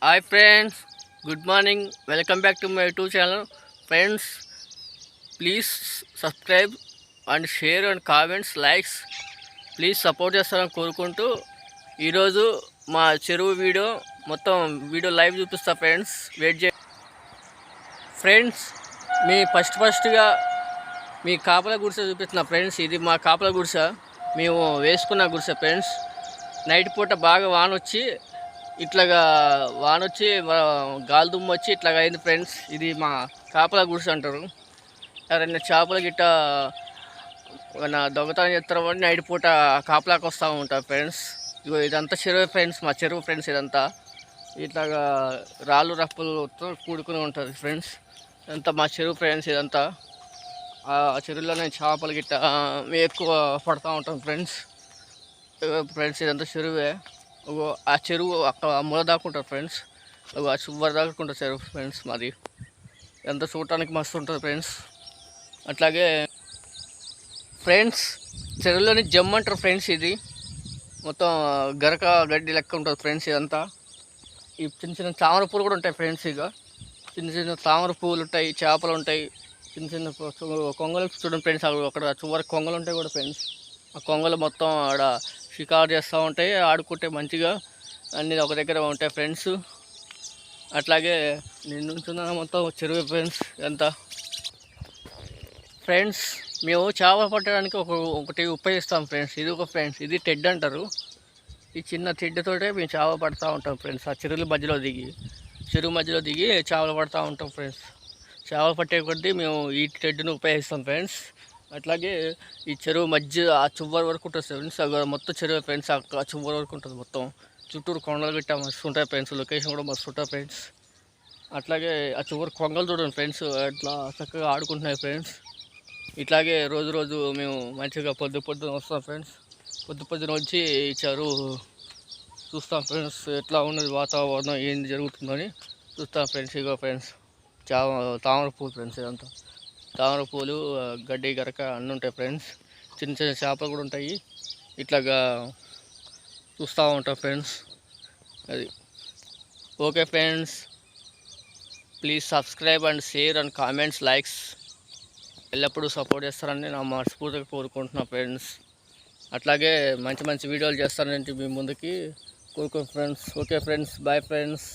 Hi friends, good morning. Welcome back to my YouTube channel. Friends, please subscribe and share and comments, likes. Please support చేస్తారని కోరుకుంటూ ఈరోజు మా చెరువు మొత్తం video live చూపిస్తా friends. Wait చే ఫ్రెండ్స్, మీ ఫస్ట్గా మీ కాపల గుడిసె చూపిస్తున్నా ఫ్రెండ్స్. ఇది మా కాపల గుడిసె, మేము వేసుకున్న గుడిసె ఫ్రెండ్స్. నైట్ పూట బాగా ఇట్లాగా వానొచ్చి గాలి దుమ్ము వచ్చి ఇట్లాగా అయింది ఫ్రెండ్స్. ఇది మా కాపల గుడిసె అంటారు. ఎవరైనా చేపలు గిట్ట దొంగతనం చేస్తారని నైట్ పూట కాపలాకి వస్తూ ఉంటారు ఫ్రెండ్స్. ఇగో ఇదంతా చెరువు ఫ్రెండ్స్, మా చెరువు ఫ్రెండ్స్. ఇదంతా ఇట్లాగా రాళ్ళు రప్పులతో కూడుకుని ఉంటుంది ఫ్రెండ్స్. ఇదంతా మా చెరువు ఫ్రెండ్స్. ఇదంతా ఆ చెరువులోనే చేపలు గిట్ట మేము ఎక్కువ పడుతూ ఉంటాం ఫ్రెండ్స్. ఇదంతా చెరువే. ఆ చెరువు అక్కడ మూల దాకుంటుంది ఫ్రెండ్స్. ఆ చివరి దాకుంటుంది చెరువు ఫ్రెండ్స్ మాది. ఎంత చూడటానికి మస్తు ఉంటుంది ఫ్రెండ్స్. అట్లాగే ఫ్రెండ్స్, చెరువులోని జమ్ అంటారు ఫ్రెండ్స్. ఇది మొత్తం గరక గడ్డి లెక్క ఉంటుంది ఫ్రెండ్స్. ఇదంతా ఈ చిన్న చిన్న తామర పూలు కూడా ఉంటాయి ఫ్రెండ్స్. ఇక చిన్న చిన్న తామర పూలు ఉంటాయి, చేపలు ఉంటాయి, చిన్న చిన్న కొంగలు చూడండి ఫ్రెండ్స్. అక్కడ చివరి కొంగలు ఉంటాయి కూడా ఫ్రెండ్స్. ఆ కొంగలు మొత్తం ఆడ షికారు చేస్తూ ఉంటాయి, ఆడుకుంటే మంచిగా అన్నీ ఒక దగ్గర ఉంటాయి ఫ్రెండ్స్. అట్లాగే నిన్నుంచున్న మొత్తం చెరువు ఫ్రెండ్స్. ఎంత ఫ్రెండ్స్, మేము చేపలు పట్టడానికి ఒకటి ఉపయోగిస్తాం ఫ్రెండ్స్. ఇది ఒక ఫ్రెండ్స్, ఇది టెడ్ అంటారు. ఈ చిన్న తెడ్డుతోటే మేము చేపలు పడుతూ ఉంటాం ఫ్రెండ్స్. ఆ చెరువు మధ్యలో దిగి చేపలు పడుతూ ఉంటాం ఫ్రెండ్స్. చేపలు పట్టే కొద్దీ మేము ఈ టెడ్డును ఉపయోగిస్తాం ఫ్రెండ్స్. అట్లాగే ఈ చెరువు మధ్య ఆ చివరి వరకు ఉంటుంది ఫ్రెండ్స్. మొత్తం చెరువు ఫ్రెండ్స్. ఆ చివరి వరకు ఉంటుంది మొత్తం. చుట్టూరు కొండలు గిట్ట మస్తు ఉంటాయి ఫ్రెండ్స్. లొకేషన్ కూడా మస్తు ఉంటుంది ఫ్రెండ్స్. అట్లాగే ఆ చివరి కొంగలు చూడండి ఫ్రెండ్స్, అట్లా చక్కగా ఆడుకుంటున్నాయి ఫ్రెండ్స్. ఇట్లాగే రోజు మేము మంచిగా పొద్దున వస్తాం ఫ్రెండ్స్. పొద్దున వచ్చి ఈ చెరువు చూస్తాం ఫ్రెండ్స్. ఎట్లా ఉన్నది వాతావరణం, ఏంది జరుగుతుందని చూస్తాం ఫ్రెండ్స్. ఇగో ఫ్రెండ్స్, తామర పూలు ఫ్రెండ్స్. ఇదంతా తామర పూలు, గడ్డి గరక అన్నీ ఉంటాయి ఫ్రెండ్స్. చిన్న చిన్న చేపలు కూడా ఉంటాయి. ఇట్లాగా చూస్తూ ఉంటాం ఫ్రెండ్స్. అది okay friends, please subscribe and share and comments, likes ఎల్లప్పుడూ సపోర్ట్ చేస్తారని నా మనస్ఫూర్తిగా కోరుకుంటున్నా ఫ్రెండ్స్. అట్లాగే మంచి వీడియోలు చేస్తారని మీ ముందుకి కోరుకుంటున్నాను friends. Okay friends, bye friends.